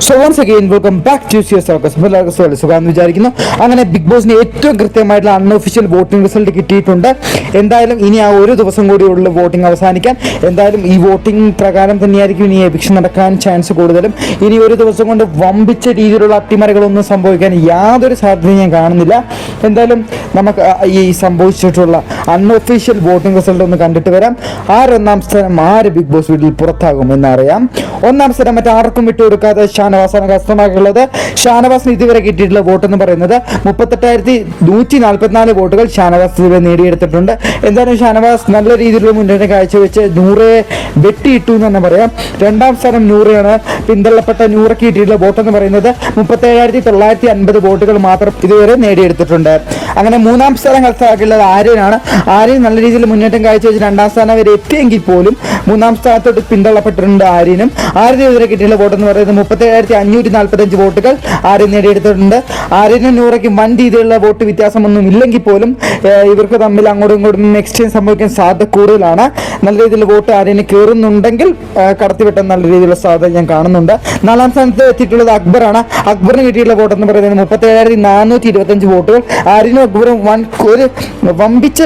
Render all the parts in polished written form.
So once again welcome back to സിയസ് circus. എല്ലാവർക്കും സുഖം വിചാരിക്കുന്നു. അങ്ങനെ ബിഗ് ബോസിന് ഏറ്റവും കൃത്യമായിട്ടുള്ള അൺഒഫീഷ്യൽ വോട്ടിംഗ് റിസൾട്ട് കിട്ടിയിട്ടുണ്ട്. എന്തായാലും ഇനി ആ ഒരു ദിവസം കൂടിയുള്ള വോട്ടിംഗ് അവസാനിക്കാൻ. എന്തായാലും ഈ വോട്ടിംഗ് പ്രകാരം തന്നെയായിരിക്കും ഇനി എവിക്ഷൻ നടക്കാൻ ചാൻസ് കൂടുതലും. ഇനി ഒരു ദിവസം കൊണ്ട് വമ്പിച്ച രീതിയിലുള്ള അട്ടിമറികളൊന്നും സംഭവിക്കാൻ യാതൊരു സാധ്യതയും ഞാൻ കാണുന്നില്ല. എന്തായാലും നമുക്ക് ഈ സംഭവിച്ചിട്ടുള്ള അൺഒഫീഷ്യൽ വോട്ടിംഗ് റിസൾട്ട് ഒന്ന് കണ്ടിട്ട് വരാം. ഒന്നാം സ്ഥാനം ബിഗ് ബോസ് വീട്ടിൽ പുറത്താകും എന്നറിയാം. ഒന്നാം സ്ഥാനം മറ്റാർക്കും വിട്ടുകൊടുക്കാതെ ഷാനവാസാണ് കരസ്ഥമാക്കിയുള്ളത്. ഷാനവാസിന് ഇതുവരെ കിട്ടിയിട്ടുള്ള വോട്ട് എന്ന് പറയുന്നത് 38,144 വോട്ടുകൾ ഷാനവാസ് ഇതുവരെ നേടിയെടുത്തിട്ടുണ്ട്. എന്തായാലും ഷാനവാസ് നല്ല രീതിയിലുള്ള മുന്നേറ്റം കാഴ്ചവെച്ച് നൂറയെ വെട്ടിയിട്ടു എന്ന് തന്നെ പറയാം. രണ്ടാം സ്ഥാനം നൂറയാണ്. പിന്തള്ളപ്പെട്ട നൂറയ്ക്ക് കിട്ടിയിട്ടുള്ള വോട്ട് എന്ന് പറയുന്നത് 37,950 വോട്ടുകൾ മാത്രം ഇതുവരെ നേടിയെടുത്തിട്ടുണ്ട്. അങ്ങനെ മൂന്നാം സ്ഥാനം കരസ്ഥമാക്കിയുള്ളത് ആര്യനാണ്. ആര്യൻ നല്ല രീതിയിൽ മുന്നേറ്റം കാഴ്ചവെച്ച് രണ്ടാം സ്ഥാനം വരെ എത്തിയെങ്കിൽ പോലും മൂന്നാം സ്ഥാനത്തോട്ട് പിന്തള്ളപ്പെട്ടിട്ടുണ്ട് ആര്യനും. ആര്യന് ഇതുവരെ കിട്ടിയുള്ള വോട്ട് എന്ന് പറയുന്നത് 37,545 വോട്ടുകൾ ആര്യൻ നേടിയെടുത്തിട്ടുണ്ട്. ആര്യനും നൂറയ്ക്കും വൻ രീതിയിലുള്ള വോട്ട് വ്യത്യാസമൊന്നും ഇല്ലെങ്കിൽ പോലും ഇവർക്ക് തമ്മിൽ അങ്ങോട്ടും ഇങ്ങോട്ടും എക്സ്ചേഞ്ച് സംഭവിക്കാൻ സാധ്യത കൂടുതലാണ്. നല്ല രീതിയിൽ വോട്ട് ആര്യന് കയറുന്നുണ്ടെങ്കിൽ കടത്തിവിട്ട നല്ല രീതിയിലുള്ള സാധ്യത ഞാൻ കാണുന്നുണ്ട്. നാലാം സ്ഥാനത്ത് എത്തിയിട്ടുള്ളത് അക്ബറാണ്. അക്ബറിന് കിട്ടിയിട്ടുള്ള വോട്ട് എന്ന് പറയുന്നത് 37,425 വോട്ടുകൾ. ആര്യനും അക്ബറും ഒരു വമ്പിച്ച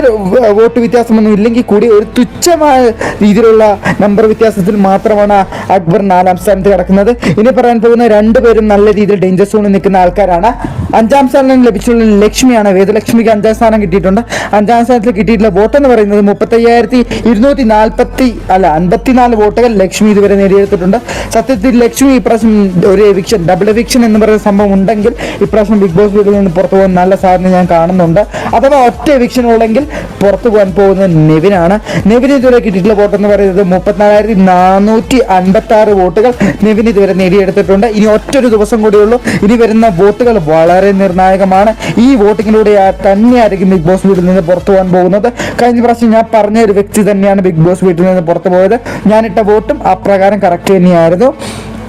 വോട്ട് വ്യത്യാസമൊന്നും ഇല്ലെങ്കിൽ കൂടി ഒരു തുച്ഛമായ രീതിയിലുള്ള നമ്പർ വ്യത്യാസത്തിൽ മാത്രമാണ് അക്ബർ നാലാം സ്ഥാനത്ത് കിടക്കുന്നത്. ഇനി പറയാൻ പോകുന്ന രണ്ടുപേരും നല്ല രീതിയിൽ ഡേഞ്ചർ സോണിൽ നിൽക്കുന്ന ആൾക്കാരാണ്. അഞ്ചാം സ്ഥാനം ലഭിച്ചുള്ള ലക്ഷ്മിയാണ്. വേദലക്ഷ്മിക്ക് 5ാം സ്ഥാനം കിട്ടിയിട്ടുണ്ട്. 5ാം സ്ഥാനത്തിൽ കിട്ടിയിട്ടുള്ള വോട്ട് എന്ന് പറയുന്നത് 35,254 വോട്ടുകൾ ലക്ഷ്മി ഇതുവരെ നേടിയെടുത്തിട്ടുണ്ട്. സത്യത്തിൽ ലക്ഷ്മി ഇപ്രാവശ്യം ഒരു എവിക്ഷൻ, ഡബിൾ എവിക്ഷൻ എന്ന് പറയുന്ന സംഭവം ഉണ്ടെങ്കിൽ ഇപ്രാവശ്യം ബിഗ് ബോസ് വീട്ടിൽ നിന്ന് പുറത്തു പോകാൻ നല്ല സാധ്യത ഞാൻ കാണുന്നുണ്ട്. അഥവാ ഒറ്റ എവിക്ഷൻ ഉള്ളെങ്കിൽ പുറത്തു പോകാൻ പോകുന്നത് നെവിനാണ്. നെവിന് ഇതുവരെ കിട്ടിയിട്ടുള്ള വോട്ട് എന്ന് പറയുന്നത് 34,456 വോട്ടുകൾ നെവിൻ ഇതുവരെ നേടിയെടുത്തിട്ടുണ്ട്. ഇനി ഒറ്റൊരു ദിവസം കൂടിയുള്ളൂ. ഇനി വരുന്ന വോട്ടുകൾ വളരെ നിർണായകമാണ്. ഈ വോട്ടിങ്ങിലൂടെ തന്നെയായിരിക്കും ബിഗ് ബോസ് വീട്ടിൽ നിന്ന് പുറത്തു പോകാൻ പോകുന്നത്. കഴിഞ്ഞ പ്രാവശ്യം ഞാൻ പറഞ്ഞ ഒരു വ്യക്തി തന്നെയാണ് ബിഗ് ബോസ് വീട്ടിൽ നിന്ന് പുറത്തു പോയത്. ഞാനിട്ട വോട്ടും അപ്രകാരം കറക്റ്റ് തന്നെയായിരുന്നു.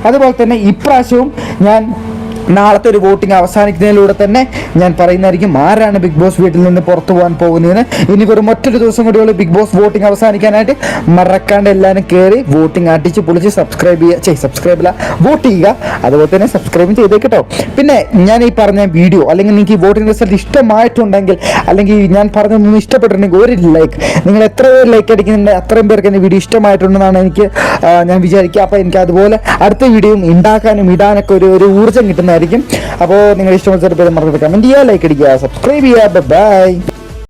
അതുപോലെ തന്നെ ഇപ്രാവശ്യവും ഞാൻ നാളത്തെ ഒരു വോട്ടിംഗ് അവസാനിക്കുന്നതിലൂടെ തന്നെ ഞാൻ പറയുന്നതായിരിക്കും ആരാണ് ബിഗ് ബോസ് വീട്ടിൽ നിന്ന് പുറത്തു പോകാൻ പോകുന്നതെന്ന്. ഇനി വെറും മറ്റൊരു ദിവസം കൂടിയുള്ള ബിഗ് ബോസ് വോട്ടിംഗ് അവസാനിക്കാനായിട്ട്. മറക്കാണ്ട് എല്ലാവരും കയറി വോട്ടിംഗ് അടിച്ച് പൊളിച്ച് സബ്സ്ക്രൈബില്ല വോട്ട് ചെയ്യുക. അതുപോലെ തന്നെ സബ്സ്ക്രൈബും ചെയ്തേക്കട്ടോ. പിന്നെ ഞാൻ ഈ പറഞ്ഞ വീഡിയോ അല്ലെങ്കിൽ നിങ്ങൾക്ക് ഈ വോട്ടിംഗ് റിസൾട്ട് ഇഷ്ടമായിട്ടുണ്ടെങ്കിൽ അല്ലെങ്കിൽ ഞാൻ പറഞ്ഞതൊന്നും ഇഷ്ടപ്പെട്ടിട്ടുണ്ടെങ്കിൽ ഒരു ലൈക്ക്, നിങ്ങൾ എത്ര പേര് ലൈക്ക് അടിക്കുന്നുണ്ട് അത്രയും പേർക്ക് എൻ്റെ വീഡിയോ ഇഷ്ടമായിട്ടുണ്ടെന്നാണ് ഞാൻ വിചാരിക്കുക. അപ്പോൾ എനിക്ക് അതുപോലെ അടുത്ത വീഡിയോയും ഉണ്ടാക്കാനും ഇടാനൊക്കെ ഒരു ഊർജ്ജം കിട്ടുന്ന. അപ്പോൾ നിങ്ങൾ ഇഷ്ടമുള്ള ചെറുപ്പം മറന്നു കമന്റ് ചെയ്യുക, ലൈക്ക് അടിക്കുക, സബ്സ്ക്രൈബ് ചെയ്യുക. ബൈ.